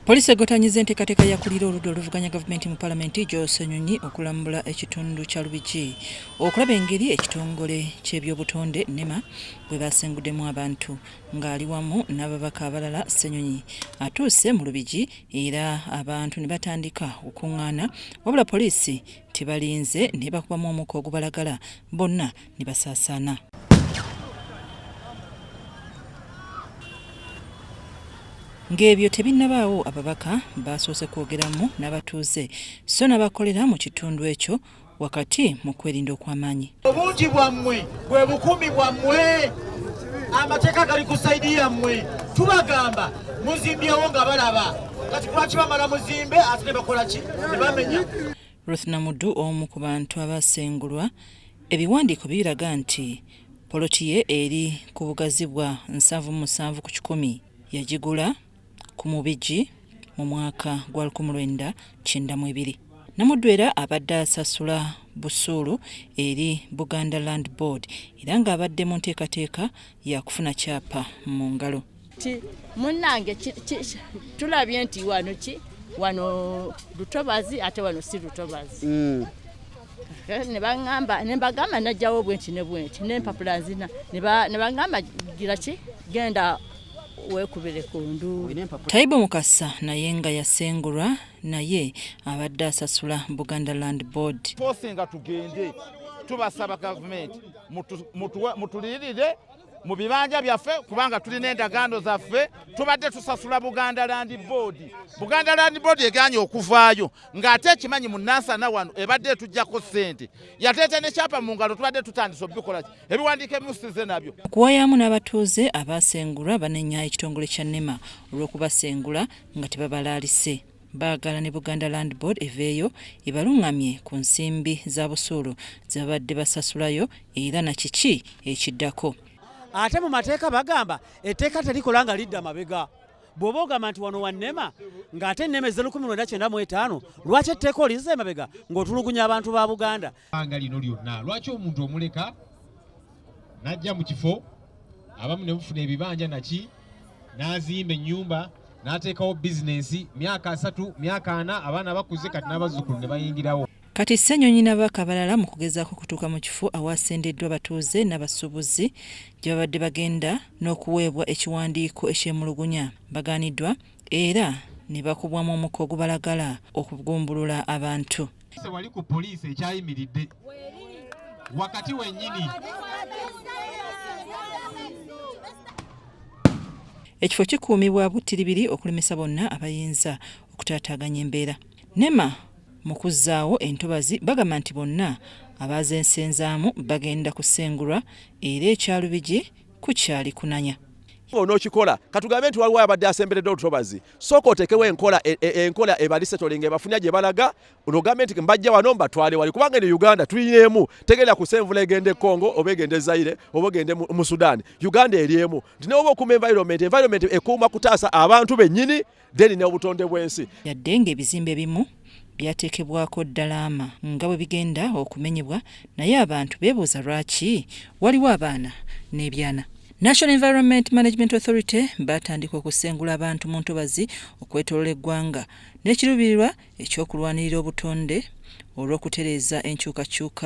Poliisi egotanyiza enteekateeka yakulira oludda oluvuganya gavumenti mu Paalamenti Joe Ssenyonyi okulambula ekitundu kya Lubigi okulaba engeri ekitongole ky'ebyobutonde NEMA bwe basenguddemu abantu ng'ali wamu n'ababaka abalala. Ssenyonyi atuuse mu Lubigi era abantu ne batandika okuŋŋaana, wabula poliisi tebalinze ne bakubamu omukka ogubalagala, bonna ne basaasaana. Ng'ebyo tebinnabaawo, ababaka basoose kwogeramu n'abatuuze so n'abakolera mu kitundu ekyo wakati mu kwerinda okw'amaanyi. Obungi bwammwe bwe bukumi bwammwe, amateeka gali ku sayidi yammwe, tubagamba muzimbyewo nga balaba kati lwaki bamala muzimbe ate ne bakola ki ne bamenya. Ruth Namuddu, omu ku bantu abasengulwa, ebiwandiiko biraga nti poloti ye eri ku bugazi bwa 7.7 ku 100 yagigula ku Mubigi mu mwaka gwa 1992. Namuddu era abadde asasula busuulu eri Buganda Land Board era ng'abadde mu nteekateeka yakufuna kyapa mu ngalo. Munnange tulabye nti wano lutobazi ate wano si lutobazi. Ne bagamba najjawo bwenti ne bwenti n'empapula nzina ne bagamba gira ki genda wekubire kundu. Taibu Mukasa naye nga yasengulwa, naye abadde asasula Buganda Land Board. Posinga tugende tubasaba gavumenti mutulirire mu bibanja byaffe kubanga tulina endagaano zaffe, tubadde tusasula Buganda Land Board. Buganda Land Board eganye okuvaayo ng'ate ekimanyi mu Nansana wano ebadde tujjako ssente, yateete ne kyapa mu ngalo, tubadde tutandise obikola ki ebiwandiiko ebimusize nabyo. Okuwaayamu n'abatuuze abasengulwa banenya ekitongole kya NEMA olw'okubasengula nga tebabalaalise. Baagala ne Buganda Land Board eveeyo ebalungamye ku nsimbi za busuulu ze babadde basasulayo era na kiki ekiddako. Ate mu mateeka bagamba etteeka terikola nga lidda mabega. Bw'oba ogamba nti wano wa NEMA ng'ate NEMA ezze 1995, lwaki etteeka olizza emabega ng'otulugunya abantu ba Buganda? Anga lino lyonna lwaki omuntu omuleka n'ajja mu kifo abamu ne bufuna ebibanja naki n'azimba ennyumba n'ateekawo bizinensi myaka 3 myaka 4 abaana bakuze kati n'abazzukulu ne bayingirawo. Kati Ssenyonyi n'ababaka abalala mu kugezaako kutuuka mu kifo awasendeddwa abatuuze n'abasuubuzi gye babadde bagenda n'okuweebwa ekiwandiiko ekyemulugunya bagaaniddwa era ne bakubwamu omukka ogubalagala okugumbulula abantu. Wali ku poliisi ekyayimiridde wakati wennyini. Ekifo kikuumibwa buttiribiri okulemesa bonna abayinza okutaataaganya embeera. NEMA mu kuzzaawo entobazi bagamba nti bonna abaazensenzaamu bagenda kusengulwa era ekya Lubigi kukyali kunanya. Onokikola katugambe nti waliwo abadde asemberedde olutobazi, sooka oteekewo enkola ebalise tolinga ebafuna gye balaga onogambe nti mbajja wano mbatwale wali, kubanga ne Uganda tulineemu tegenda kusenvula egende Congo oba egende Zaire oba egende mu Sudan. Uganda eriemu nti neoba okuma environment ekuuma kutaasa abantu bennyini deni n'obutonde bw'ensi. Yadde ng'ebizimbe ebimu byateekebwako ddalama nga bwe bigenda okumenyebwa, naye abantu beebuuza lwaki waliwo abaana n'ebyana. National Environment Management Authority batandika okusengula abantu mu ntobazi okwetoolola eggwanga n'ekiruubirirwa ekyokulwanirira obutonde olw'okutereeza enkyukakyuka